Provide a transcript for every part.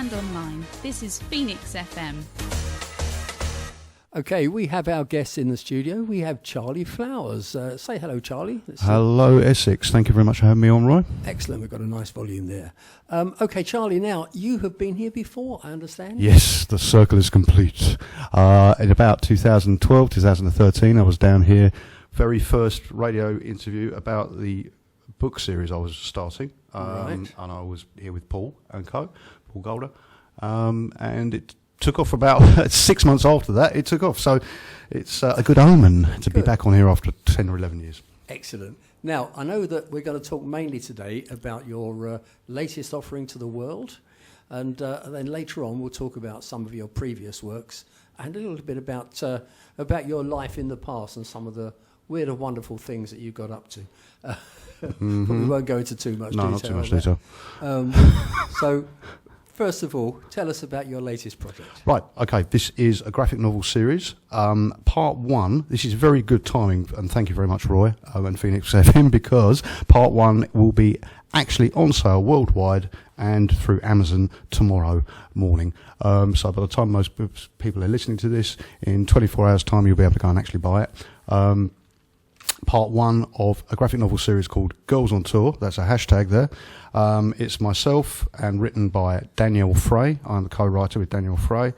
and online. This is Phoenix FM. Okay, we have our guests in the studio. We have Charlie Flowers. Say hello, Charlie. Hello, Essex. Thank you very much for having me on, Roy. Excellent. We've got a nice volume there. Okay, Charlie, now, you have been here before, I understand? Yes, the circle is complete. In about 2012, 2013, I was down here. Very first radio interview about the book series I was starting. Right. And I was here with Paul Golder. And it took off about 6 months after that. It took off. So it's a good omen to be back on here after 10 or 11 years. Excellent. Now, I know that we're going to talk mainly today about your latest offering to the world. And then later on, we'll talk about some of your previous works and a little bit about your life in the past and some of the weird and wonderful things that you got up to. But we won't go into too much detail. No, not too much detail. So, first of all, tell us about your latest project. Right, okay, this is a graphic novel series. Part one, this is very good timing, and thank you very much, Roy, and Phoenix FM, because part one will be actually on sale worldwide and through Amazon tomorrow morning. So by the time most people are listening to this, in 24 hours' time, you'll be able to go and actually buy it. Part one of a graphic novel series called Girls on Tour. That's a hashtag there. It's myself and written by Danielle Frey. I'm the co-writer with Danielle Frey.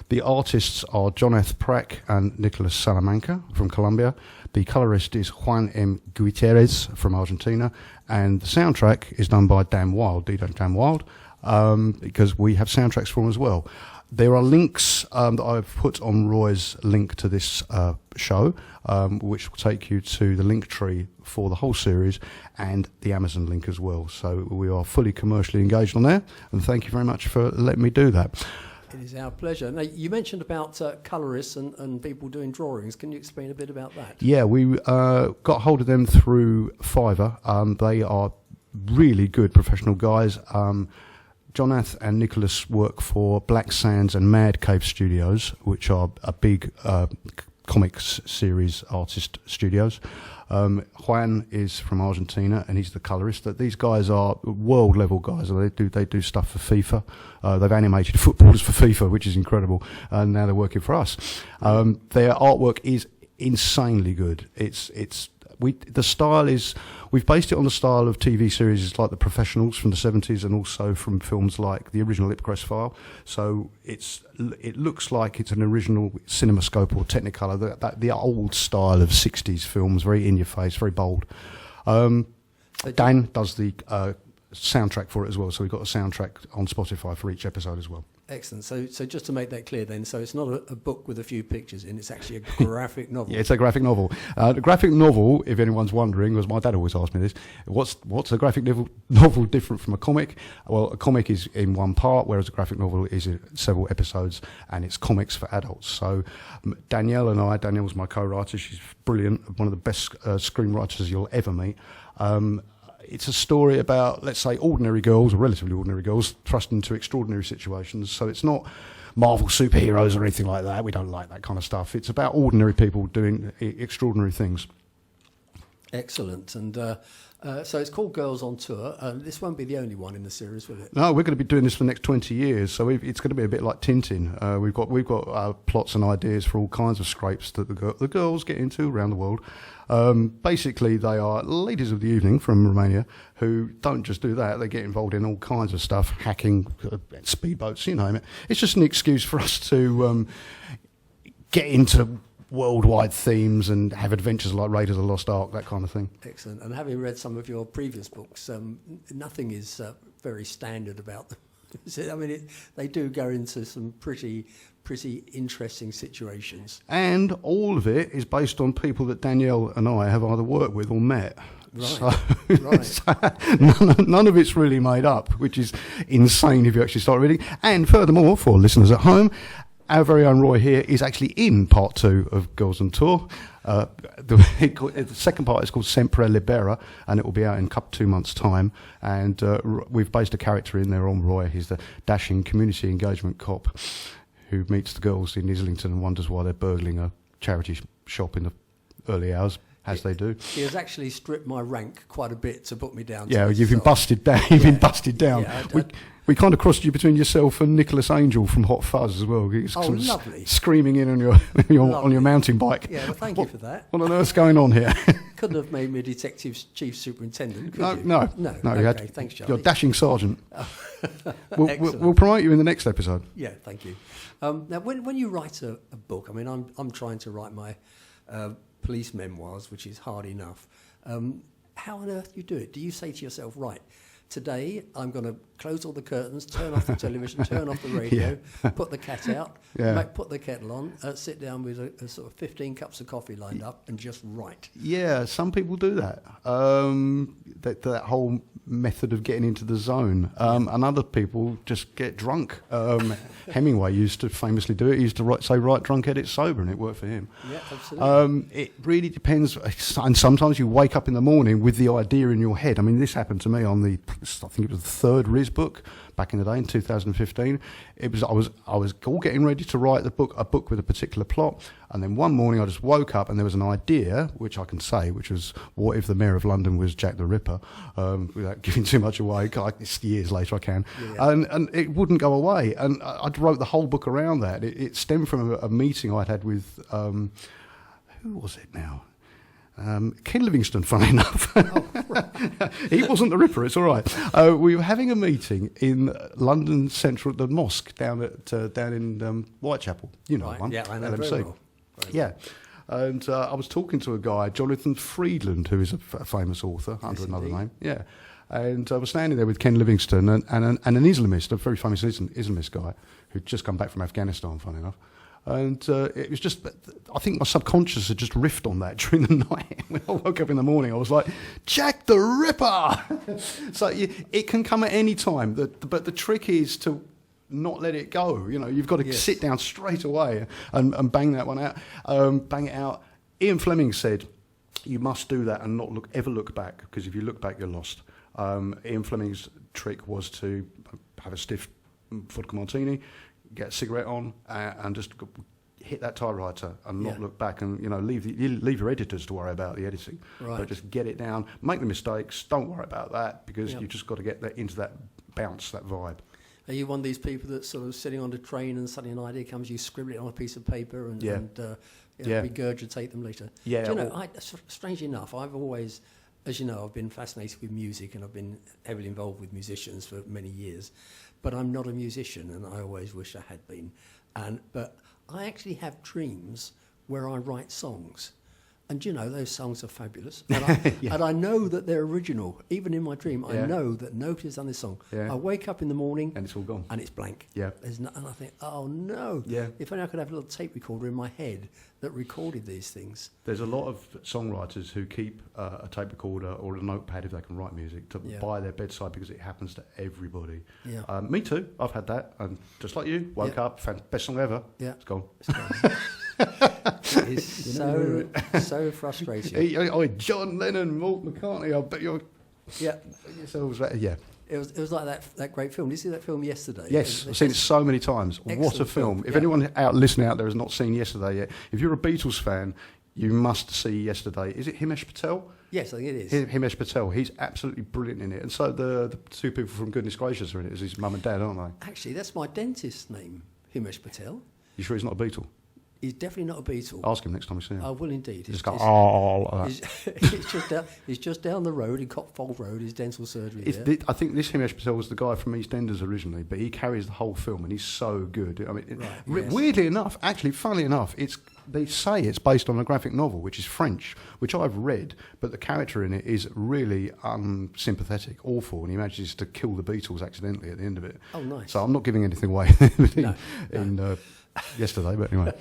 The artists are John F. Prack and Nicholas Salamanca from Colombia. The colorist is Juan M. Gutierrez from Argentina. And the soundtrack is done by Dan Wild, DJ Dan Wild, because we have soundtracks for him as well. There are links that I've put on Roy's link to this show, which will take you to the link tree for the whole series and the Amazon link as well. So we are fully commercially engaged on there, and thank you very much for letting me do that. It is our pleasure. Now, you mentioned about colourists and people doing drawings. Can you explain a bit about that? Yeah, we got hold of them through Fiverr. They are really good professional guys. Jonath and Nicholas work for Black Sands and Mad Cave Studios, which are a big comics series artist studios. Juan is from Argentina, and he's the colorist. These guys are world level guys. They do stuff for FIFA. They've animated footballers for FIFA, which is incredible. And now they're working for us. Their artwork is insanely good. The style is, we've based it on the style of TV series like The Professionals from the 70s and also from films like the original Ipcress File. So it looks like it's an original CinemaScope or Technicolor, the old style of 60s films, very in your face, very bold. Dan does the soundtrack for it as well, so we've got a soundtrack on Spotify for each episode as well. Excellent. So just to make that clear then, so it's not a book with a few pictures in, it's actually a graphic novel. Yeah, it's a graphic novel. The graphic novel, if anyone's wondering, because my dad always asked me this, what's a graphic novel different from a comic? Well, a comic is in one part, whereas a graphic novel is in several episodes, and it's comics for adults. So Danielle's my co-writer, she's brilliant, one of the best screenwriters you'll ever meet. It's a story about, let's say, ordinary girls, or relatively ordinary girls, thrust into extraordinary situations. So it's not Marvel superheroes or anything like that. We don't like that kind of stuff. It's about ordinary people doing extraordinary things. Excellent. And so it's called Girls on Tour. This won't be the only one in the series, will it? No, we're going to be doing this for the next 20 years. So it's going to be a bit like Tintin. We've got plots and ideas for all kinds of scrapes that the girls get into around the world. Basically, they are ladies of the evening from Romania who don't just do that. They get involved in all kinds of stuff, hacking, speedboats, you name it. It's just an excuse for us to get into worldwide themes and have adventures like Raiders of the Lost Ark, that kind of thing. Excellent. And having read some of your previous books, nothing is very standard about them. I mean, they do go into some pretty interesting situations. And all of it is based on people that Danielle and I have either worked with or met. Right. So none of it's really made up, which is insane if you actually start reading. And furthermore, for listeners at home, our very own Roy here is actually in part 2 of Girls on Tour. The second part is called Sempre Libera, and it will be out in 2 months' time. And we've based a character in there on Roy. He's the dashing community engagement cop who meets the girls in Islington and wonders why they're burgling a charity shop in the early hours, as they do. He has actually stripped my rank quite a bit to put me down. Yeah, you've been busted down. You've been busted down. Yeah, We kind of crossed you between yourself and Nicholas Angel from Hot Fuzz as well. He's Oh, sort of lovely. Screaming in on your on your mountain bike. Yeah, well, thank you for that. What on earth's going on here? Couldn't have made me detective chief superintendent, could No, you? no. No. You Okay, had, thanks, Charlie. you're a dashing sergeant. Excellent. We'll promote you in the next episode. Yeah, thank you. Now, when you write a book, I mean, I'm trying to write my police memoirs, which is hard enough. How on earth do you do it? Do you say to yourself, right, today I'm going to close all the curtains, turn off the television, turn off the radio, put the cat out, put the kettle on, sit down with a sort of 15 cups of coffee lined up and just write? Yeah, some people do that. That whole method of getting into the zone. And other people just get drunk. Hemingway used to famously do it. He used to say, write drunk, edit sober, and it worked for him. Yeah, absolutely. It really depends. And sometimes you wake up in the morning with the idea in your head. I mean, this happened to me on I think it was the third Riz book back in the day in 2015. I was all getting ready to write a book with a particular plot, and then one morning I just woke up and there was an idea, which I can say, which was, what if the Mayor of London was Jack the Ripper? Without giving too much away, it's years later I can. Yeah. And it wouldn't go away, and I wrote the whole book around that. It stemmed from a meeting I'd had with who was it now? Ken Livingstone, funny enough. He wasn't the Ripper, it's all right. We were having a meeting in London Central, the mosque down in Whitechapel. You know, right. One. Yeah, I know LMC. very well. Yeah. And I was talking to a guy, Jonathan Friedland, who is a famous author under another name. Yeah. And I was standing there with Ken Livingstone and an Islamist, a very famous Islamist guy, who'd just come back from Afghanistan, funny enough. And it was just, I think my subconscious had just riffed on that during the night. When I woke up in the morning, I was like, Jack the Ripper! So it can come at any time, but the trick is to not let it go. You know, you've got to sit down straight away and bang that one out, bang it out. Ian Fleming said, you must do that and not ever look back, because if you look back, you're lost. Ian Fleming's trick was to have a stiff vodka martini, get a cigarette on, and just hit that typewriter and not look back, and leave your editors to worry about the editing. Right. But just get it down, make the mistakes, don't worry about that, because you just got to get into that bounce, that vibe. Are you one of these people that's sort of sitting on the train and suddenly an idea comes, you scribble it on a piece of paper and regurgitate them later? Yeah. Do you know, strangely enough, I've always, as you know, I've been fascinated with music and I've been heavily involved with musicians for many years. But I'm not a musician, and I always wish I had been. But I actually have dreams where I write songs. And, you know, those songs are fabulous. And I know that they're original. Even in my dream, I know that nobody's done this song. Yeah. I wake up in the morning... and it's all gone. And it's blank. Yeah. And I think, oh, no. Yeah. If only I could have a little tape recorder in my head that recorded these things. There's a lot of songwriters who keep a tape recorder or a notepad, if they can write music, by their bedside, because it happens to everybody. Yeah. Me too. I've had that. And just like you, woke up, best song ever. Yeah. It's gone. It's gone. It's so frustrating. John Lennon, Paul McCartney, I bet you're... Yeah. Yeah. It was like that great film. Did you see that film Yesterday? Yes, I've seen it so many times. What a film. If anyone listening out there has not seen Yesterday yet, if you're a Beatles fan, you must see Yesterday. Is it Himesh Patel? Yes, I think it is. Himesh Patel. He's absolutely brilliant in it. And so the two people from Goodness Gracious are in it, as his mum and dad, aren't they? Actually, that's my dentist's name, Himesh Patel. You sure he's not a Beatle? He's definitely not a Beatle. Ask him next time you see him. I will indeed. Just go, like he's just down the road in Cockfold Road, his dental surgery I think this Himesh Patel was the guy from EastEnders originally, but he carries the whole film and he's so good. I mean, weirdly enough, actually, funnily enough, they say it's based on a graphic novel, which is French, which I've read, but the character in it is really unsympathetic, awful, and he manages to kill the Beatles accidentally at the end of it. Oh, nice. So I'm not giving anything away in Yesterday, but anyway.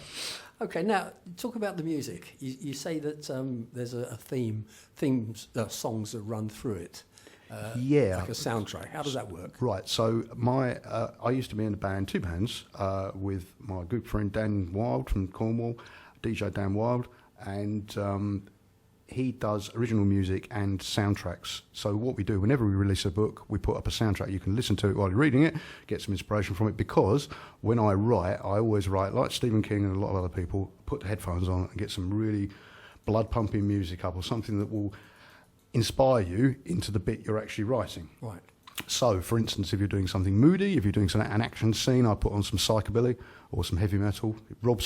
Okay, now talk about the music. You say that there's a themes, songs that run through it. Like a soundtrack. How does that work? Right. So I used to be in a band, two bands, with my good friend Dan Wild from Cornwall, DJ Dan Wild, and he does original music and soundtracks. So what we do, whenever we release a book, we put up a soundtrack. You can listen to it while you're reading it, get some inspiration from it, because when I write, I always write, like Stephen King and a lot of other people, put the headphones on and get some really blood-pumping music up, or something that will inspire you into the bit you're actually writing. Right. So, for instance, if you're doing something moody, if you're doing an action scene, I put on some psychobilly or some heavy metal. Rob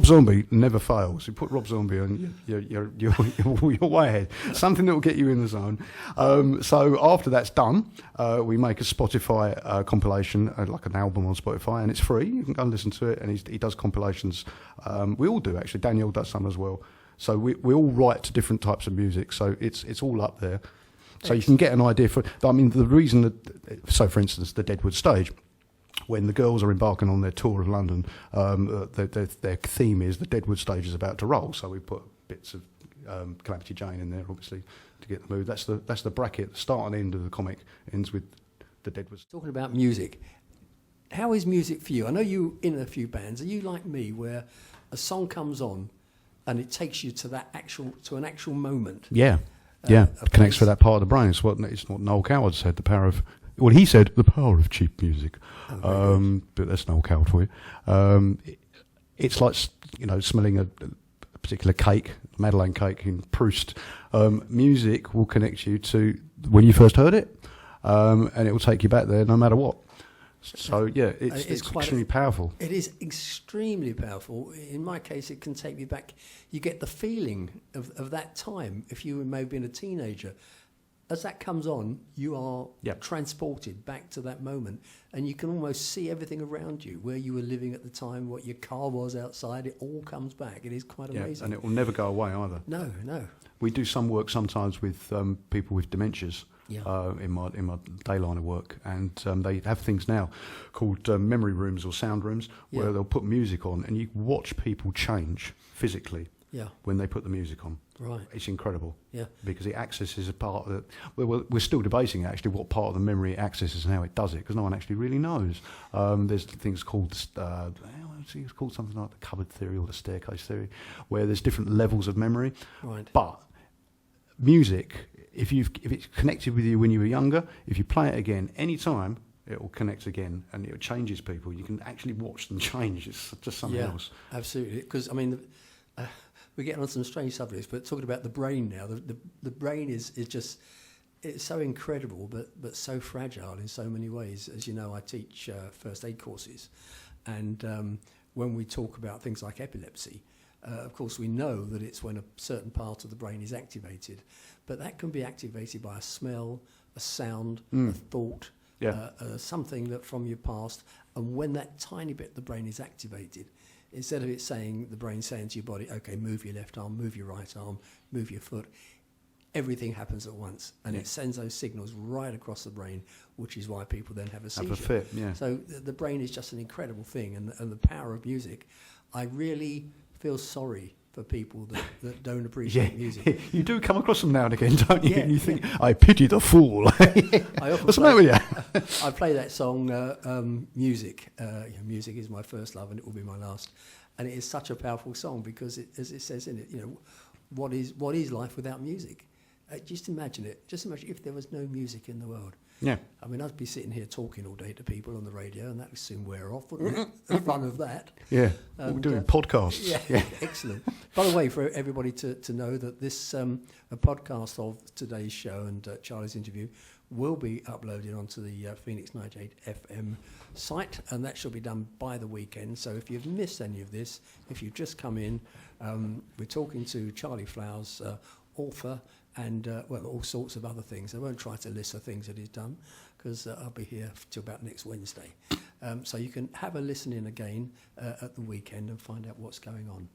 Zombie never fails. You put Rob Zombie on, you're way ahead. Something that will get you in the zone. So after that's done, we make a Spotify compilation, like an album on Spotify, and it's free. You can go and listen to it, and he does compilations. We all do, actually. Daniel does some as well. So we all write to different types of music, so it's all up there. So you can get an idea for. I mean, the reason that. So, for instance, the Deadwood stage, when the girls are embarking on their tour of London, their theme is the Deadwood stage is about to roll. So we put bits of Calamity Jane in there, obviously, to get the mood. That's the bracket. The start and end of the comic ends with the Deadwood. Talking about music, how is music for you? I know you in a few bands. Are you like me, where a song comes on and it takes you to an actual moment? Yeah. It connects with that part of the brain. It's what Noel Coward said, the power of... Well, he said, the power of cheap music. But that's Noel Coward for you. It's like, smelling a particular cake, Madeleine cake in Proust. Music will connect you to when you first heard it, and it will take you back there no matter what. So, yeah, it's extremely powerful. It is extremely powerful. In my case, it can take me back. You get the feeling of that time, if you may have been a teenager. As that comes on, you are transported back to that moment, and you can almost see everything around you, where you were living at the time, what your car was outside. It all comes back. It is quite amazing. And it will never go away either. No. We do some work sometimes with people with dementias. In my day line of work, and they have things now called memory rooms or sound rooms where they'll put music on, and you watch people change physically when they put the music on. Right, it's incredible. Yeah, because it accesses a part of it. We're still debating actually what part of the memory it accesses and how it does it, because no one actually really knows. There's things called it's called something like the cupboard theory or the staircase theory, where there's different levels of memory. Right, but music. If it's connected with you when you were younger, if you play it again any time, it will connect again, and it changes people. You can actually watch them change. It's just something else. Absolutely. Because I mean, we're getting on some strange subjects, but talking about the brain now, the brain is just, it's so incredible, but so fragile in so many ways. As you know, I teach first aid courses, and when we talk about things like epilepsy, of course, we know that it's when a certain part of the brain is activated, but that can be activated by a smell, a sound, a thought, something that from your past. And when that tiny bit of the brain is activated, instead of the brain saying to your body, okay, move your left arm, move your right arm, move your foot, everything happens at once, and it sends those signals right across the brain, which is why people then have a seizure. Have a fit, So the brain is just an incredible thing, and the power of music. I really feel sorry for people that don't appreciate music. You do come across them now and again, don't you? And you think, I pity the fool. What's the matter with you? I play that song, Music. Music is my first love, and it will be my last. And it is such a powerful song because, as it says in it, what is life without music? Just imagine it. Just imagine if there was no music in the world. Yeah. I mean, I'd be sitting here talking all day to people on the radio, and that would soon wear off, wouldn't it? The fun of that. Yeah. We're doing podcasts. Yeah. Excellent. By the way, for everybody to know that this a podcast of today's show and Charlie's interview will be uploaded onto the Phoenix 98 FM site, and that shall be done by the weekend. So if you've missed any of this, if you've just come in, we're talking to Charlie Flowers, author, and all sorts of other things. I won't try to list the things that he's done, because I'll be here till about next Wednesday. So you can have a listen in again at the weekend and find out what's going on.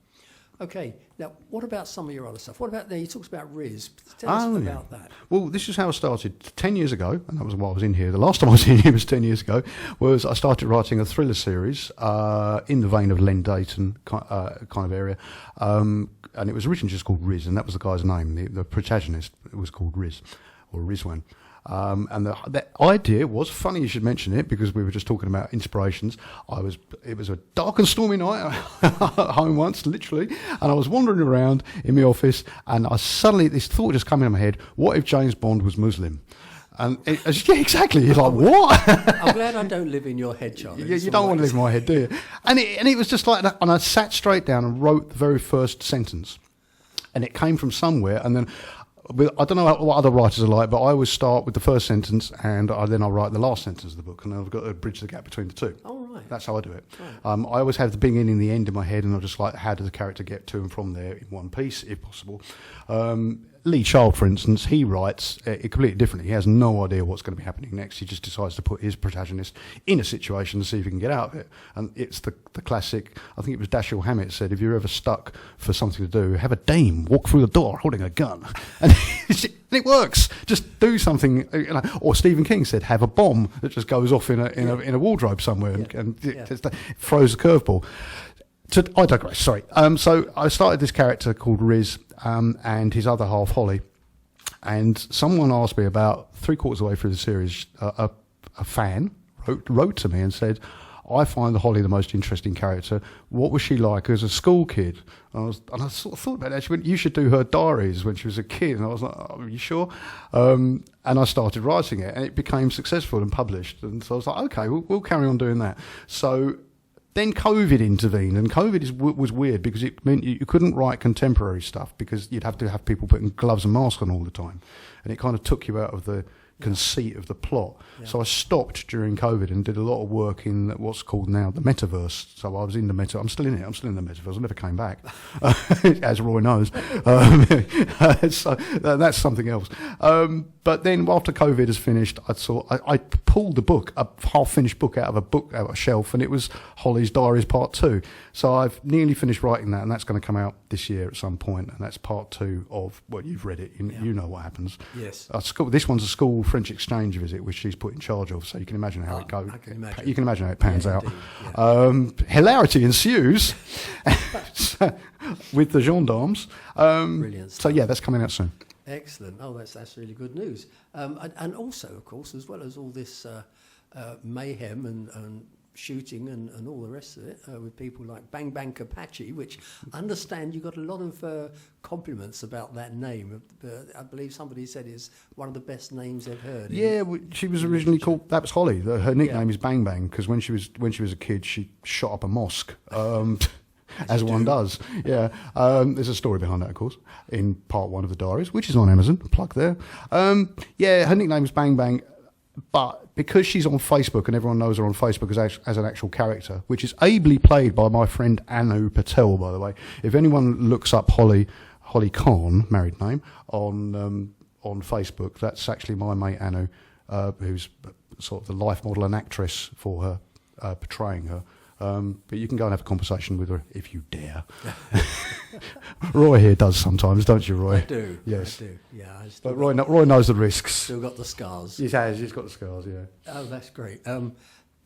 Okay, now what about some of your other stuff? What about there? You talked about Riz. Tell us about that. Well, this is how I started 10 years ago, and that was while I was in here. The last time I was in here was 10 years ago, was I started writing a thriller series in the vein of Len Dayton kind of area. And it was originally just called Riz, and that was the guy's name. The protagonist was called Riz, or Rizwan. And the idea was, funny you should mention it, because we were just talking about inspirations. It was a dark and stormy night at home once, literally, and I was wandering around in my office, and suddenly this thought just came in my head: what if James Bond was Muslim? And exactly. You're like, what? I'm glad I don't live in your head, Charlie. You don't want to live in my head, do you? And it was just like that. And I sat straight down and wrote the very first sentence. And it came from somewhere. And then I don't know what other writers are like, but I always start with the first sentence and then I write the last sentence of the book, and then I've got to bridge the gap between the two. Oh, right. That's how I do it. Right. I always have the beginning and the end in my head, and I just like, how does the character get to and from there in one piece, if possible. Lee Child, for instance, he writes it completely differently. He has no idea what's going to be happening next. He just decides to put his protagonist in a situation to see if he can get out of it. And it's the classic, I think it was Dashiell Hammett said, if you're ever stuck for something to do, have a dame walk through the door holding a gun. And it works. Just do something. Or Stephen King said, have a bomb that just goes off in a wardrobe somewhere and it throws a curveball. I digress, sorry. So I started this character called Riz and his other half, Holly. And someone asked me about 3/4 of the way through the series, a fan wrote to me and said, I find Holly the most interesting character. What was she like as a school kid? And I sort of thought about that. She went, you should do her diaries when she was a kid. And I was like, oh, are you sure? And I started writing it, and it became successful and published. And so I was like, okay, we'll carry on doing that. So then COVID intervened, and COVID was weird because it meant you couldn't write contemporary stuff because you'd have to have people putting gloves and masks on all the time. And it kind of took you out of the conceit of the plot. Yeah. So I stopped during COVID and did a lot of work in what's called now the metaverse. So I was in the metaverse. I'm still in it. I'm still in the metaverse. I never came back, as Roy knows. So that's something else. But then after COVID has finished, I pulled the book, a half-finished book out of a shelf, and it was Holly's Diaries Part 2. So I've nearly finished writing that, and that's going to come out this year at some point, and that's Part 2 of, well, you've read it. You know what happens. Yes. This one's a school French exchange visit, which she's put in charge of, so you can imagine how it goes. You can imagine how it pans out. Hilarity ensues with the gendarmes. Brilliant stuff. So yeah, that's coming out soon. Excellent. Oh, that's really good news. And also, of course, as well as all this mayhem and shooting and all the rest of it with people like Bang Bang Apache, which I understand you got a lot of compliments about that name. I believe somebody said it's one of the best names they've heard. Yeah, she was originally called, that was Holly. Her nickname is Bang Bang because when she was a kid, she shot up a mosque. As one does, yeah. There's a story behind that, of course, in Part 1 of the Diaries, which is on Amazon. Plug there. Yeah, her nickname is Bang Bang, but because she's on Facebook and everyone knows her on Facebook as an actual character, which is ably played by my friend Anu Patel, by the way. If anyone looks up Holly Khan, married name, on Facebook, that's actually my mate Anu, who's sort of the life model and actress for her, portraying her. But you can go and have a conversation with her if you dare. Roy here does sometimes, don't you, Roy? I do. Yes. I do. Yeah. But Roy knows the risks. Still got the scars. He has. He's got the scars. Yeah. Oh, that's great. Well,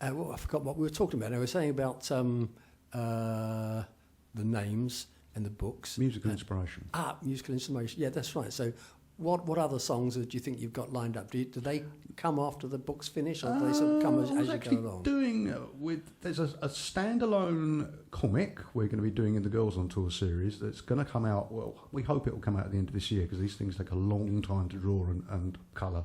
I forgot what we were talking about. I was saying about the names and the books. Musical inspiration. Musical inspiration. Yeah, that's right. So, what other songs do you think you've got lined up? Do they come after the book's finish, or do they sort of come as you go along? There's a standalone comic we're going to be doing in the Girls on Tour series that's going to come out. Well, we hope it will come out at the end of this year because these things take a long time to draw and colour.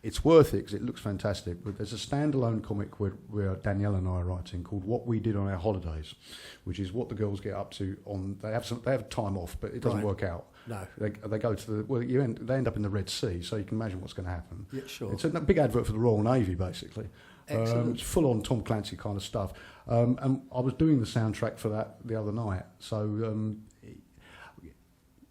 It's worth it because it looks fantastic. But there's a standalone comic where Danielle and I are writing called "What We Did on Our Holidays," which is what the girls get up to on. They have time off, but it doesn't work out. No, they go to the they end up in the Red Sea, so you can imagine what's going to happen. Yeah, sure. It's a big advert for the Royal Navy, basically. Excellent. It's full on Tom Clancy kind of stuff. And I was doing the soundtrack for that the other night. So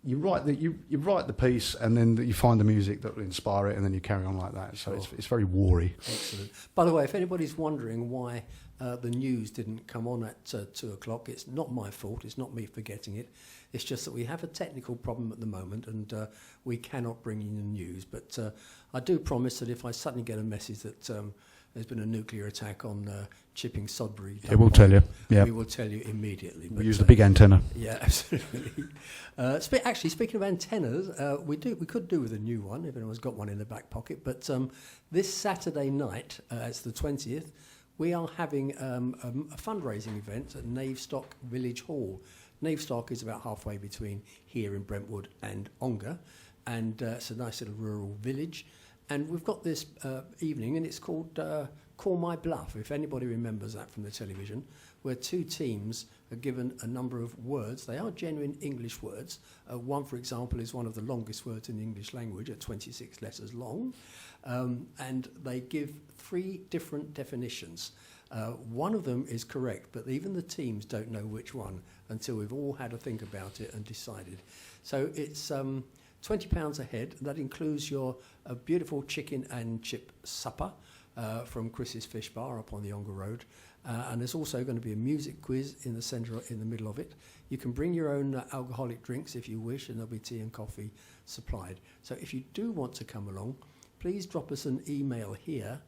you write the piece, and then you find the music that will inspire it, and then you carry on like that. So it's very war-y. Excellent. By the way, if anybody's wondering why the news didn't come on at 2 o'clock, it's not my fault. It's not me forgetting it. It's just that we have a technical problem at the moment, and we cannot bring in the news. But I do promise that if I suddenly get a message that there's been a nuclear attack on Chipping Sodbury, we'll tell you. Yeah, we will tell you immediately. We use the big antenna. Yeah, absolutely. Actually, speaking of antennas, we could do with a new one if anyone's got one in the back pocket. But this Saturday night, it's the 20th, we are having a fundraising event at Navestock Village Hall. Navestock is about halfway between here in Brentwood and Ongar, and it's a nice little rural village. And we've got this evening, and it's called Call My Bluff, if anybody remembers that from the television, where two teams are given a number of words. They are genuine English words. One, for example, is one of the longest words in the English language, at 26 letters long. And they give 3 different definitions. One of them is correct, but even the teams don't know which one until we've all had a think about it and decided. So it's £20 a head. That includes your beautiful chicken and chip supper from Chris's Fish Bar up on the Ongar Road. And there's also going to be a music quiz in the centre, in the middle of it. You can bring your own alcoholic drinks if you wish, and there'll be tea and coffee supplied. So if you do want to come along, please drop us an email here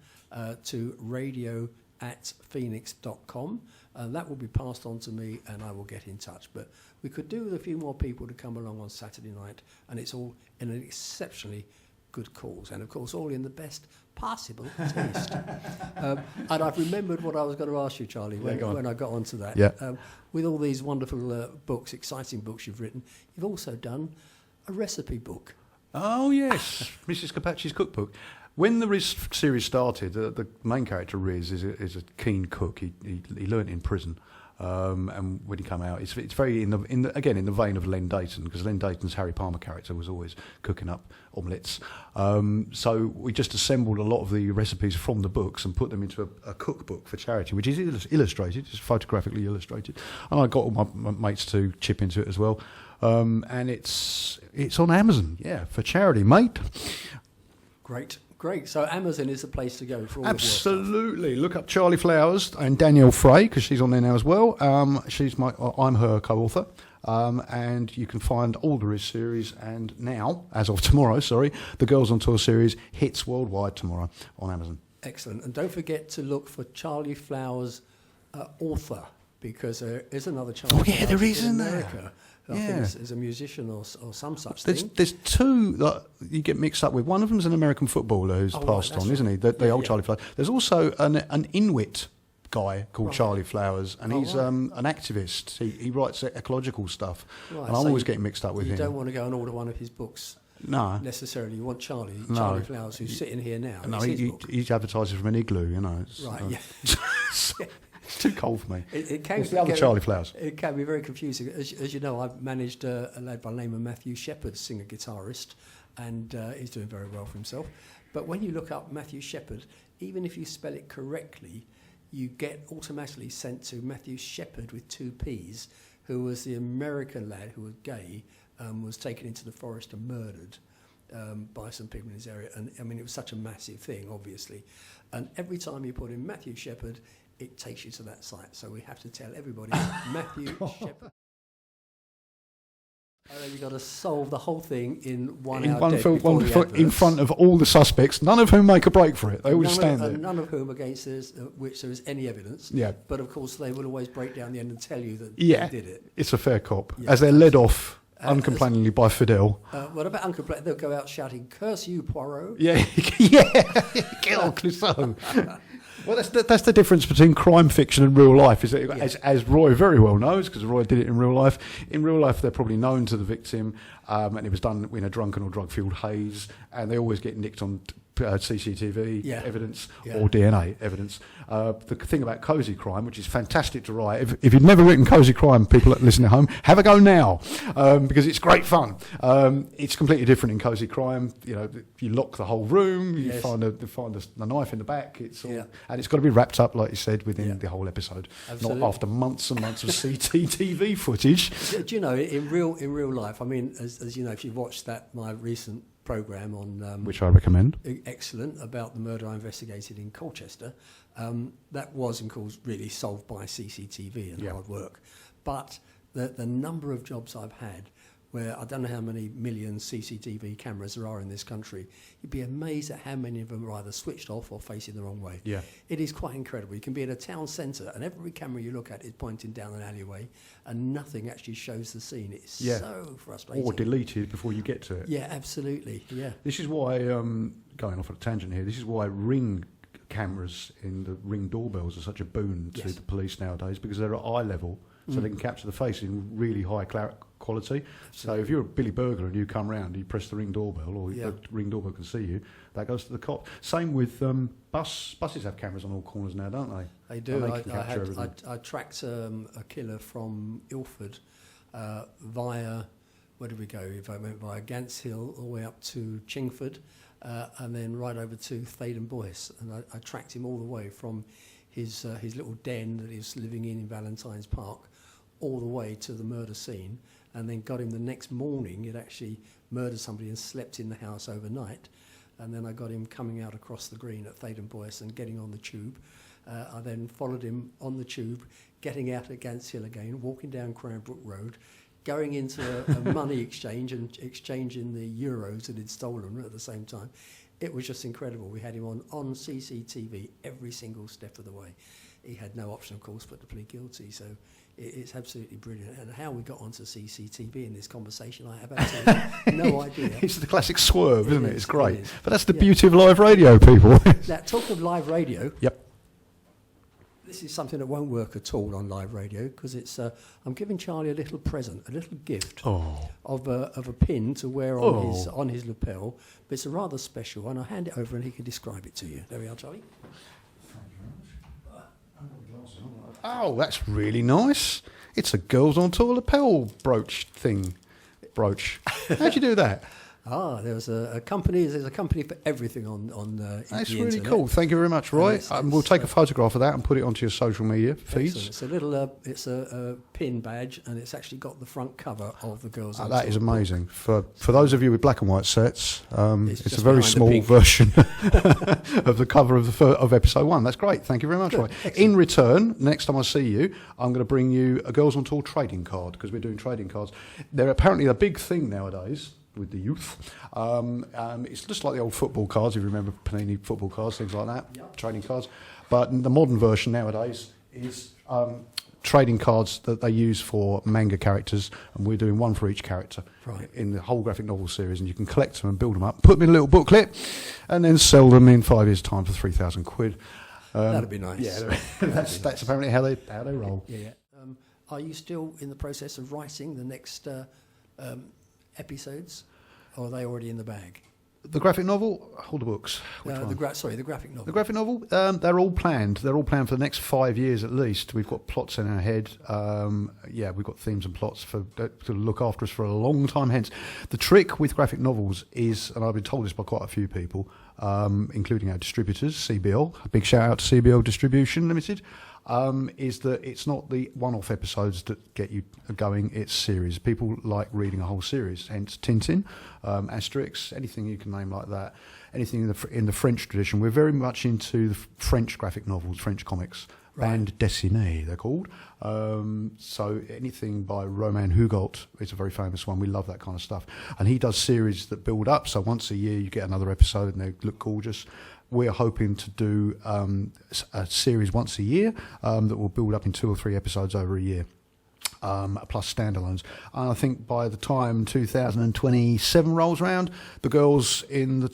to radio@phoenix.com. That will be passed on to me, and I will get in touch. But we could do with a few more people to come along on Saturday night, and it's all in an exceptionally good cause, and of course all in the best possible taste. And I've remembered what I was going to ask you, Charlie, when I got onto that. Yeah. With all these wonderful books, exciting books you've written, you've also done a recipe book. Oh, yes, Mrs. Capacci's cookbook. When the Riz series started, the main character, Riz, is a keen cook. He learnt in prison. And when he came out, it's very in the vein of Len Dayton, because Len Dayton's Harry Palmer character was always cooking up omelettes. So we just assembled a lot of the recipes from the books and put them into a cookbook for charity, which is illustrated, it's photographically illustrated. And I got all my mates to chip into it as well. And it's on Amazon, for charity, mate. Great. So Amazon is the place to go for all Absolutely. Look up Charlie Flowers and Danielle Frey, because she's on there now as well. I'm her co-author. And you can find all the Riz series, and now, as of tomorrow, the Girls on Tour series hits worldwide tomorrow on Amazon. Excellent. And don't forget to look for Charlie Flowers author, because there is another Charlie Flowers there is in in America. there. I think is a musician or some such thing. There's 2 that you get mixed up with. One of them's an American footballer who's passed on, isn't he? The old Charlie Flowers. There's also an Inuit guy called Charlie Flowers, and he's an activist. He writes ecological stuff, and I'm always getting mixed up with him. You don't want to go and order one of his books. No. Necessarily. You want Charlie Flowers, who's sitting here now. No, he's advertising from an igloo, It's too cold for me. It's the other Charlie Flowers. It can be very confusing. As you know, I've managed a lad by the name of Matthew Shepherd, singer-guitarist, and he's doing very well for himself. But when you look up Matthew Shepherd, even if you spell it correctly, you get automatically sent to Matthew Shepherd with 2 P's, who was the American lad who was gay, was taken into the forest and murdered by some people in his area. And I mean, it was such a massive thing, obviously. And every time you put in Matthew Shepherd, it takes you to that site. So we have to tell everybody Matthew Shepherd. You've got to solve the whole thing in one hour in front of all the suspects, none of whom make a break for it. They all stand there. None of whom against which there is any evidence. Yeah. But of course, they will always break down the end and tell you that they did it. It's a fair cop. As they're led off uncomplainingly by Fidel. What about uncomplaining? They'll go out shouting, "Curse you, Poirot!" Yeah, get on, Clouseau. Well, that's the difference between crime fiction and real life, is that, as Roy very well knows, because Roy did it in real life. In real life, they're probably known to the victim, and it was done in a drunken or drug-fueled haze, and they always get nicked on CCTV evidence or DNA evidence. The thing about Cosy Crime, which is fantastic to write, if you've never written Cosy Crime, people that listen at home, have a go now, because it's great fun. It's completely different in Cosy Crime. You lock the whole room, you find the knife in the back. It's all, and it's got to be wrapped up, like you said, within the whole episode, not after months and months of CCTV footage. Do you know, in real life? I mean, as you know, if you've watched my recent programme on which I recommend, excellent, about the murder I investigated in Colchester, that was, of course, really solved by CCTV and hard work. But the number of jobs I've had where I don't know how many million CCTV cameras there are in this country, you'd be amazed at how many of them are either switched off or facing the wrong way. Yeah. It is quite incredible. You can be in a town centre and every camera you look at is pointing down an alleyway and nothing actually shows the scene. It's so frustrating. Or deleted before you get to it. Yeah, absolutely. Yeah. This is why, going off on a tangent here, this is why Ring cameras in the Ring doorbells are such a boon to the police nowadays, because they're at eye level. so they can capture the face in really high quality. So if you're a Billy Burglar and you come round, you press the Ring doorbell, or the Ring doorbell can see you, that goes to the cop. Same with buses have cameras on all corners now, don't they? They do. I I tracked a killer from Ilford via, where did we go? If I went via Gants Hill all the way up to Chingford, and then right over to Thaden Boyce, and I tracked him all the way from his little den that he was living in Valentine's Park, all the way to the murder scene, and then got him the next morning. He'd actually murdered somebody and slept in the house overnight, and then I got him coming out across the green at Thaden Boyce and getting on the tube. I then followed him on the tube, getting out at Gants Hill again, walking down Cranbrook Road, going into a money exchange and exchanging the euros that he'd stolen at the same time. It was just incredible. We had him on CCTV every single step of the way. He had no option, of course, but to plead guilty. So it's absolutely brilliant. And how we got onto CCTV in this conversation, I have absolutely no idea. It's the classic swerve, isn't it? It's great. It is. But that's the beauty of live radio, people. Now, talk of live radio. Yep. This is something that won't work at all on live radio, because it's. I'm giving Charlie a little present, a little gift of a pin to wear on his lapel. But it's a rather special one. I'll hand it over and he can describe it to you. There we are, Charlie. Oh, that's really nice. It's a Girls on Tour lapel brooch thing. Brooch. How'd you do that? There's a company. There's a company for everything on That's the really internet. cool. Thank you very much, Roy. We'll take a photograph of that and put it onto your social media feeds. Excellent. It's a little. It's a pin badge, and it's actually got the front cover of the Girls. On That Tour is amazing. For those of you with black and white sets, it's a very behind the small pink. version of the cover of episode 1. That's great. Thank you very much, Good. Roy. Excellent. In return, next time I see you, I'm going to bring you a Girls on Tour trading card, because we're doing trading cards. They're apparently a big thing nowadays with the youth. It's just like the old football cards, if you remember Panini football cards, things like that, trading cards. But the modern version nowadays is trading cards that they use for manga characters, and we're doing one for each character in the whole graphic novel series, and you can collect them and build them up, put them in a little booklet, and then sell them in 5 years' time for £3,000. That'd be nice. Yeah, that's apparently how they roll. Yeah. Are you still in the process of writing the next episodes, or are they already in the bag? The graphic novel or the books? Which one? The graphic novel. The graphic novel, they're all planned. They're all planned for the next 5 years at least. We've got plots in our head. We've got themes and plots to look after us for a long time hence. The trick with graphic novels is, and I've been told this by quite a few people, including our distributors, CBL, a big shout out to CBL Distribution Limited, is that it's not the one-off episodes that get you going, it's series. People like reading a whole series, hence Tintin, Asterix, anything you can name like that, anything in the French tradition. We're very much into the French graphic novels, French comics, bande dessinée they're called. So anything by Romain Hugot is a very famous one. We love that kind of stuff. And he does series that build up, so once a year you get another episode and they look gorgeous. We're hoping to do a series once a year that will build up in 2 or 3 episodes over a year, plus standalones. And I think by the time 2027 rolls around, the girls in the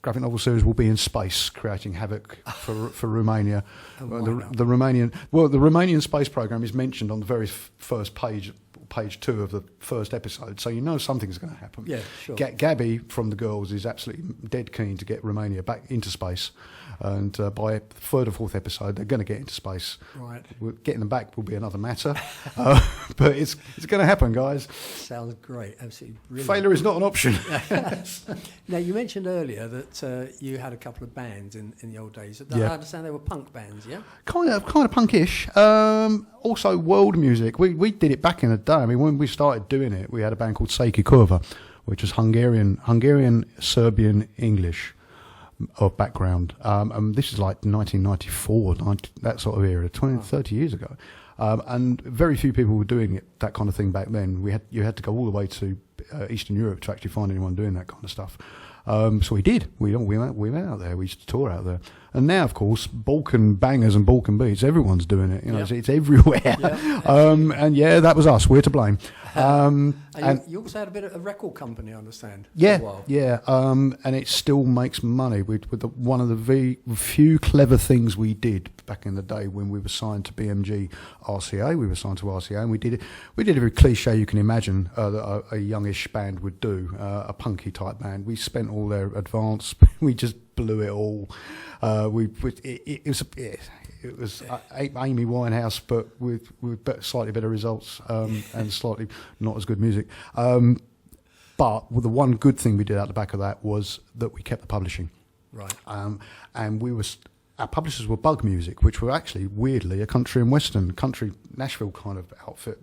graphic novel series will be in space, creating havoc for Romania. The Romanian space program is mentioned on the very first page 2 of the first episode, so you know something's going to happen. Yeah, sure. Gabby from the girls is absolutely dead keen to get Romania back into space, and by the 3rd or 4th episode they're going to get into space. Right. Getting them back will be another matter, but it's going to happen, guys. Sounds great. Absolutely brilliant. Failure is not an option. Now, you mentioned earlier that you had a couple of bands in the old days. I understand they were punk bands, yeah? Kind of punkish. Also world music. We did it back in the day. I mean, when we started doing it, we had a band called Seki Kurva, which was Hungarian, Serbian, English of background. And this is like 1994, that sort of era, 30 years ago. And very few people were doing that kind of thing back then. You had to go all the way to Eastern Europe to actually find anyone doing that kind of stuff. So we did. We went out there. We used to tour out there. And now, of course, Balkan bangers and Balkan beats, everyone's doing it. Yep. It's everywhere. Yep, And that was us. We're to blame. And you also had a bit of a record company, I understand. Yeah, for a while. yeah, and it still makes money. One of the few clever things we did back in the day when we were signed to BMG RCA, we were signed to RCA, and we did every cliche you can imagine that a youngish band would do, a punky type band. We spent all their advance, we just blew it all. It was Amy Winehouse, but with slightly better results and slightly not as good music. But the one good thing we did out the back of that was that we kept the publishing. Right. And our publishers were Bug Music, which were actually, weirdly, a country and western, country Nashville kind of outfit,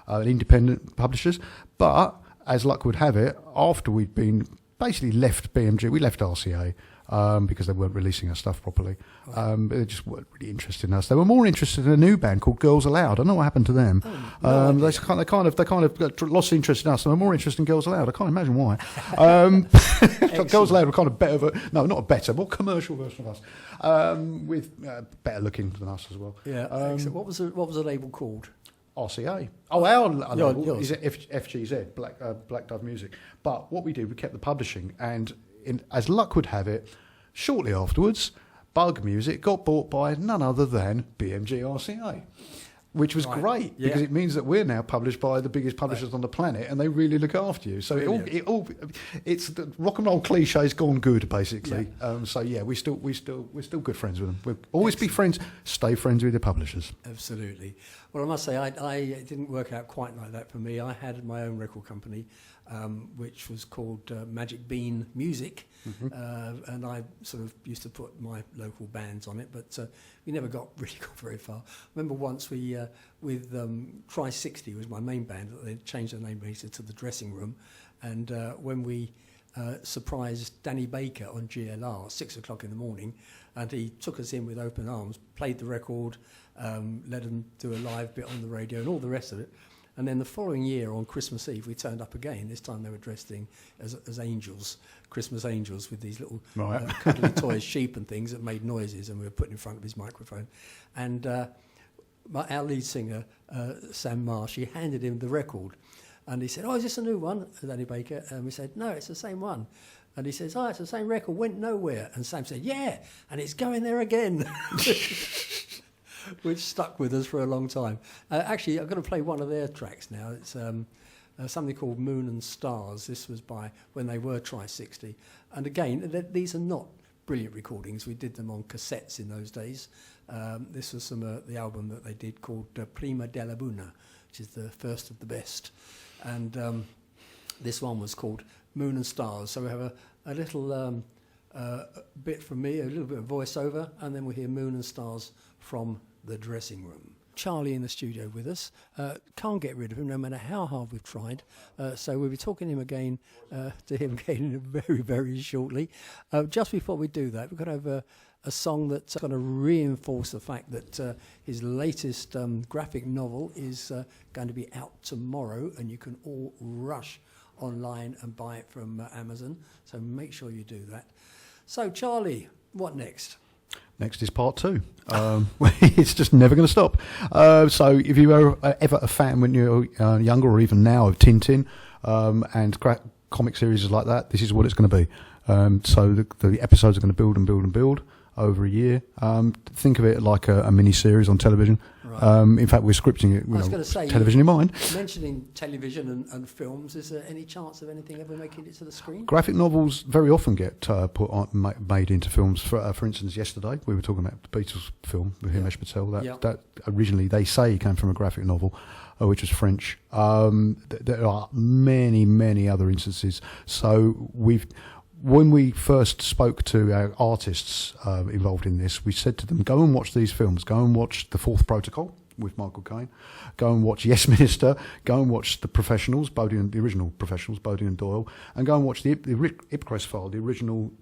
independent publishers. But, as luck would have it, after we'd been basically left BMG, we left RCA, because they weren't releasing our stuff properly. They just weren't really interested in us. They were more interested in a new band called Girls Aloud. I don't know what happened to them. They kind of lost interest in us. They were more interested in Girls Aloud. I can't imagine why. Girls Aloud were kind of better, more commercial version of us, with better looking than us as well. Yeah. What was the label called? RCA. Oh, our label yours. is FGZ, Black Dove Music. But what we did, we kept the publishing, and as luck would have it, shortly afterwards, Bug Music got bought by none other than BMG RCA, which was great because it means that we're now published by the biggest publishers on the planet, and they really look after you. So it's the rock and roll cliche's gone good, basically. Yeah. We're still good friends with them. We'll always be friends. Stay friends with your publishers. Absolutely. Well, I must say, it didn't work out quite like that for me. I had my own record company, which was called Magic Bean Music, and I sort of used to put my local bands on it, but we never really got very far. I remember once we, with Try 60 was my main band, they changed their name later to The Dressing Room, and when we surprised Danny Baker on GLR, 6 o'clock in the morning, and he took us in with open arms, played the record, let them do a live bit on the radio and all the rest of it. And then the following year on Christmas Eve, we turned up again. This time they were dressed as angels, Christmas angels, with these little cuddly toy sheep and things that made noises, and we were put in front of his microphone. And our lead singer, Sam Marsh, he handed him the record. And he said, "Oh, is this a new one, Danny Baker?" And we said, "No, it's the same one." And he says, "Oh, it's the same record, went nowhere." And Sam said, "Yeah, and it's going there again." Which stuck with us for a long time. Actually, I'm going to play one of their tracks now. It's something called Moon and Stars. This was by when they were Try 60. And again, these are not brilliant recordings. We did them on cassettes in those days. This was the album that they did called Prima della Buna, which is the first of the best. And this one was called Moon and Stars. So we have a little bit from me, a little bit of voiceover, and then we hear Moon and Stars from The Dressing Room. Charlie in the studio with us. Can't get rid of him no matter how hard we've tried. So we'll be talking to him again very, very shortly. Just before we do that, we've got to have a song that's going to reinforce the fact that his latest graphic novel is going to be out tomorrow, and you can all rush online and buy it from Amazon. So make sure you do that. So Charlie, what next? Next is part 2. It's just never going to stop. So if you were ever a fan when you were younger, or even now, of Tintin and comic series like that, this is what it's going to be. So the episodes are going to build and build and build over a year. Think of it like a mini-series on television. Right. In fact, we're scripting it with television in mind. Mentioning television and films, is there any chance of anything ever making it to the screen? Graphic novels very often get made into films. For instance, yesterday we were talking about the Beatles film with Himesh Patel. That originally they say came from a graphic novel, which was French. There are many, many other instances. So when we first spoke to our artists involved in this, we said to them, go and watch these films. Go and watch The Fourth Protocol with Michael Caine. Go and watch Yes Minister. Go and watch The Professionals, the original Professionals, Bodie and Doyle. And go and watch the Ipcress File, the original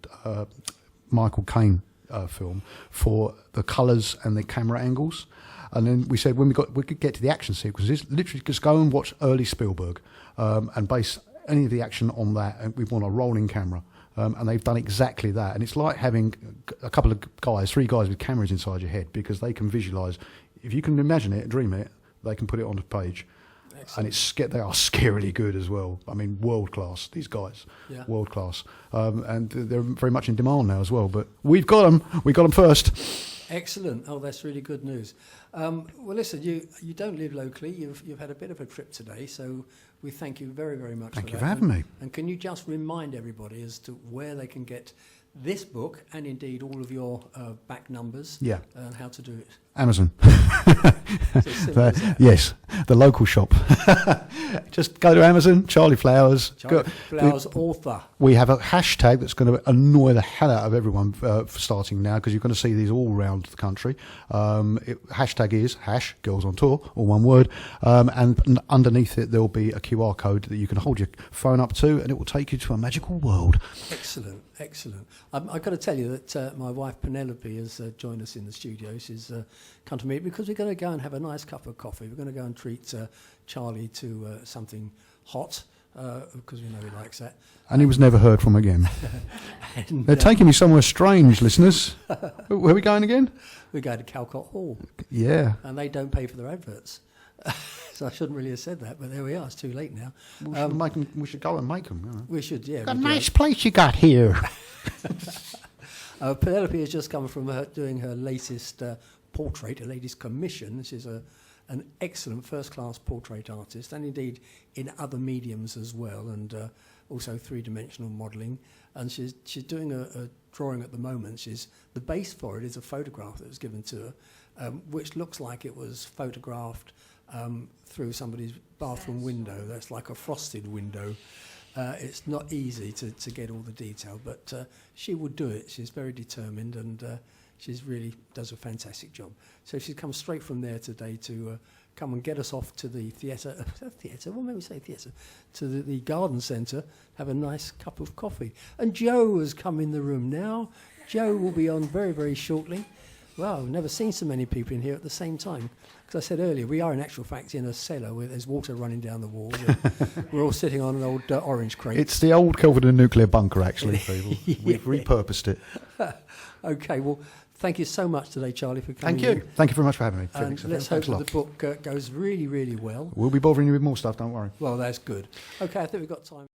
Michael Caine film, for the colours and the camera angles. And then we said, when we could get to the action sequences, literally just go and watch early Spielberg and base any of the action on that. And we want a rolling camera. And they've done exactly that. And it's like having a couple of guys, 3 guys with cameras inside your head, because they can visualise. If you can imagine it, dream it, they can put it on the page. Excellent. And they are scarily good as well. I mean, world class, these guys. Yeah. World class. And they're very much in demand now as well. But we've got them. We got them first. Excellent. Oh, that's really good news. Well, listen, you don't live locally. You've had a bit of a trip today, so we thank you very, very much. Thank you for having me. And can you just remind everybody as to where they can get this book and indeed all of your back numbers? Yeah. And how to do it? Amazon. Yes, the local shop. Just go to Amazon, Charlie Flowers. Charlie Flowers author. We have a hashtag that's going to annoy the hell out of everyone for starting now, because you're going to see these all around the country. Hashtag is #Girls on Tour, all one word. And underneath it, there'll be a QR code that you can hold your phone up to, and it will take you to a magical world. Excellent, excellent. I've got to tell you that my wife Penelope has joined us in the studio. She's come to meet because we're going to go and have a nice cup of coffee. We're going to go and treat Charlie to something hot, because we know he likes that. And he was never heard from again. They're taking me somewhere strange, listeners. Where are we going again? We're going to Calcott Hall. Yeah. And they don't pay for their adverts. So I shouldn't really have said that, but there we are. It's too late now. We should go and make them. You know. We should, yeah. Got a nice place you got here. Penelope has just come from doing her latest portrait, her latest commission. She's an excellent first-class portrait artist, and indeed in other mediums as well, and also three-dimensional modelling. And she's doing a drawing at the moment. The base for it is a photograph that was given to her, which looks like it was photographed through somebody's bathroom window. That's like a frosted window. It's not easy to get all the detail, but she would do it. She's very determined, and she's really does a fantastic job. So she's come straight from there today to come and get us off to the theatre. What made me say theatre? To the garden centre, have a nice cup of coffee. And Joe has come in the room now. Joe will be on very, very shortly. Well, I've never seen so many people in here at the same time. Because I said earlier, we are in actual fact in a cellar where there's water running down the walls. We're all sitting on an old orange crate. It's the old Kelvedon nuclear bunker, actually, people. Yeah. We've repurposed it. Okay, well, thank you so much today, Charlie, for coming. Thank you. Thank you very much for having me. And let's hope that the book goes really, really well. We'll be bothering you with more stuff, don't worry. Well, that's good. Okay, I think we've got time.